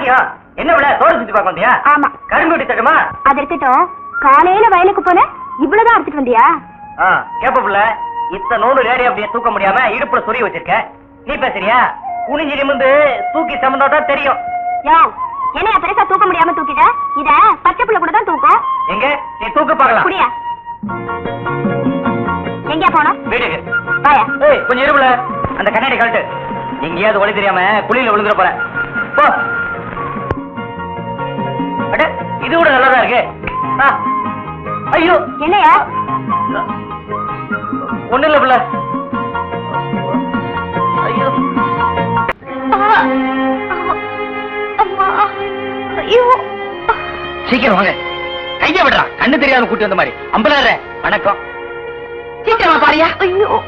வாங்கியா? என்ன விட தோடு சுத்தி பார்க்க வந்தியா? ஆமா. கரும்பு வெட்டி தட்டுமா? அது இருக்கட்டும். காலையில வயலுக்கு போன இவ்வளவுதான் எடுத்துட்டு வந்தியா? கேப்ப புள்ள, இத்த நோடு லேடி அப்படியே தூக்க முடியாம இடுப்புல சொறி வச்சிருக்க. நீ பேசுறியா? குனிஞ்சி நிமிந்து தூக்கி சமந்தாதான் தெரியும். யோ, என்னைய பெருசா தூக்க முடியாம தூக்கிட்ட? இத பச்சை புள்ள கூட தான் தூக்கும். எங்க நீ தூக்க பார்க்கலாம். புரியா? எங்க போனோம்? வீட்டுக்கு. வாயா. ஏய், கொஞ்சம் இருப்புல அந்த கண்ணாடி கழட்டு. எங்கேயாவது ஒளி தெரியாம குழியில விழுந்துற போற. போ. அட, இது கூட நல்லதா இருக்கு. ஐயோ, என்னையா? ஒண்ணு இல்ல புள்ள. ஐயோ, சீக்கிரம் வாங்க. கைய விடுறா, கண்ணு தெரியாத கூட்டி வந்த மாதிரி. அம்பலாற வணக்கம். சீக்கிரமா பாரியா. ஐயோ,